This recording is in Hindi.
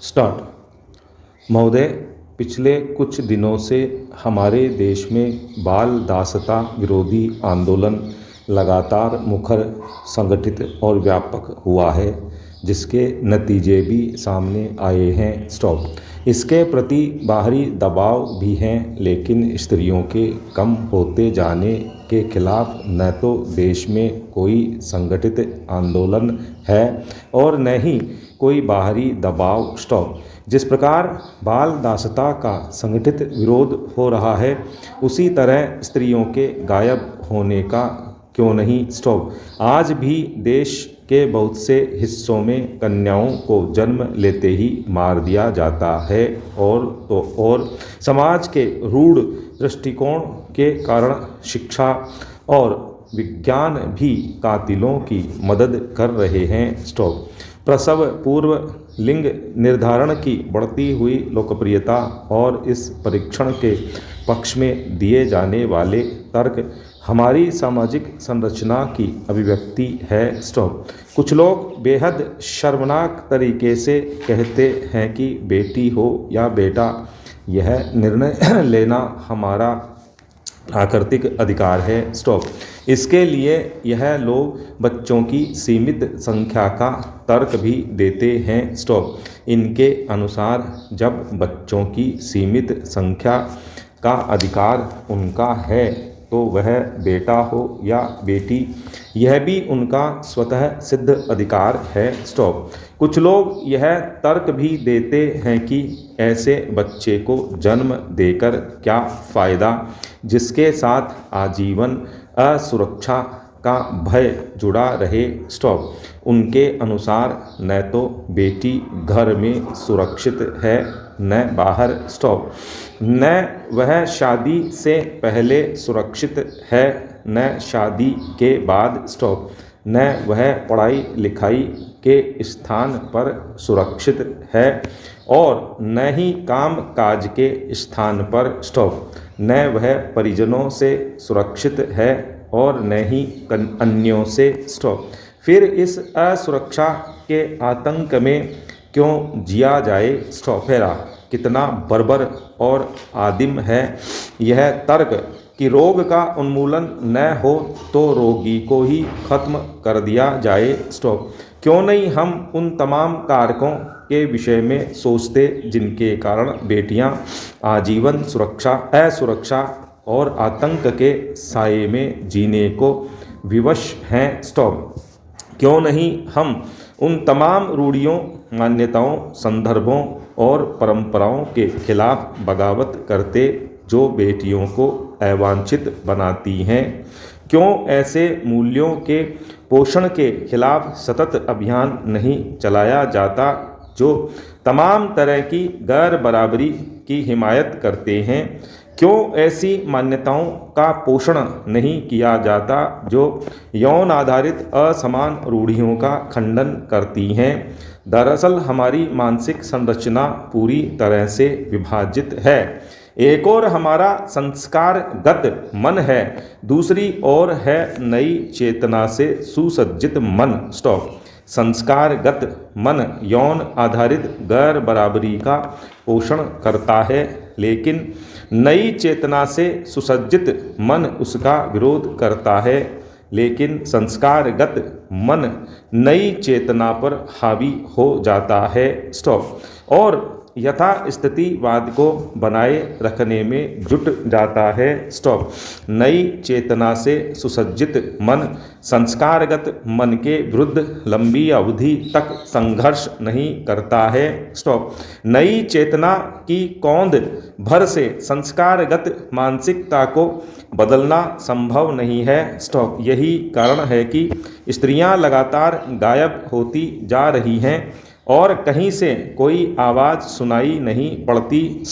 स्टार्ट। महोदय, पिछले कुछ दिनों से हमारे देश में बाल दासता विरोधी आंदोलन लगातार मुखर, संगठित और व्यापक हुआ है, जिसके नतीजे भी सामने आए हैं। इसके प्रति बाहरी दबाव भी हैं, लेकिन स्त्रियों के कम होते जाने के खिलाफ न तो देश में कोई संगठित आंदोलन है और न ही कोई बाहरी दबाव। जिस प्रकार बाल दासता का संगठित विरोध हो रहा है, उसी तरह स्त्रियों के गायब होने का क्यों नहीं। आज भी देश के बहुत से हिस्सों में कन्याओं को जन्म लेते ही मार दिया जाता है और समाज के रूढ़ दृष्टिकोण के कारण शिक्षा और विज्ञान भी कातिलों की मदद कर रहे हैं। प्रसव पूर्व लिंग निर्धारण की बढ़ती हुई लोकप्रियता और इस परीक्षण के पक्ष में दिए जाने वाले तर्क हमारी सामाजिक संरचना की अभिव्यक्ति है। कुछ लोग बेहद शर्मनाक तरीके से कहते हैं कि बेटी हो या बेटा, यह निर्णय लेना हमारा प्राकृतिक अधिकार है। इसके लिए यह लोग बच्चों की सीमित संख्या का तर्क भी देते हैं। इनके अनुसार जब बच्चों की सीमित संख्या का अधिकार उनका है, तो वह बेटा हो या बेटी, यह भी उनका स्वतः सिद्ध अधिकार है। कुछ लोग यह तर्क भी देते हैं कि ऐसे बच्चे को जन्म देकर क्या फ़ायदा, जिसके साथ आजीवन असुरक्षा का भय जुड़ा रहे। उनके अनुसार न तो बेटी घर में सुरक्षित है न बाहर। न वह शादी से पहले सुरक्षित है न शादी के बाद। न वह पढ़ाई लिखाई के स्थान पर सुरक्षित है और न ही काम काज के स्थान पर। न वह परिजनों से सुरक्षित है और न ही अन्यों से। फिर इस असुरक्षा के आतंक में क्यों जिया जाए। फेरा कितना बर्बर और आदिम है यह तर्क कि रोग का उन्मूलन न हो तो रोगी को ही खत्म कर दिया जाए। क्यों नहीं हम उन तमाम कारकों के विषय में सोचते जिनके कारण बेटियां आजीवन असुरक्षा और आतंक के साये में जीने को विवश हैं। क्यों नहीं हम उन तमाम रूढ़ियों, मान्यताओं, संदर्भों और परंपराओं के खिलाफ बगावत करते जो बेटियों को अवांछित बनाती हैं। क्यों ऐसे मूल्यों के पोषण के खिलाफ सतत अभियान नहीं चलाया जाता जो तमाम तरह की गैर बराबरी की हिमायत करते हैं। क्यों ऐसी मान्यताओं का पोषण नहीं किया जाता जो यौन आधारित असमान रूढ़ियों का खंडन करती हैं। दरअसल हमारी मानसिक संरचना पूरी तरह से विभाजित है। एक ओर हमारा संस्कारगत मन है, दूसरी ओर है नई चेतना से सुसज्जित मन। संस्कारगत मन यौन आधारित गैर बराबरी का पोषण करता है, लेकिन नई चेतना से सुसज्जित मन उसका विरोध करता है। लेकिन संस्कारगत मन नई चेतना पर हावी हो जाता है और यथास्थितिवाद को बनाए रखने में जुट जाता है। नई चेतना से सुसज्जित मन संस्कारगत मन के विरुद्ध लंबी अवधि तक संघर्ष नहीं करता है। नई चेतना की कौंध भर से संस्कारगत मानसिकता को बदलना संभव नहीं है। यही कारण है कि स्त्रियां लगातार गायब होती जा रही हैं और कहीं से कोई आवाज़ सुनाई नहीं पड़ती।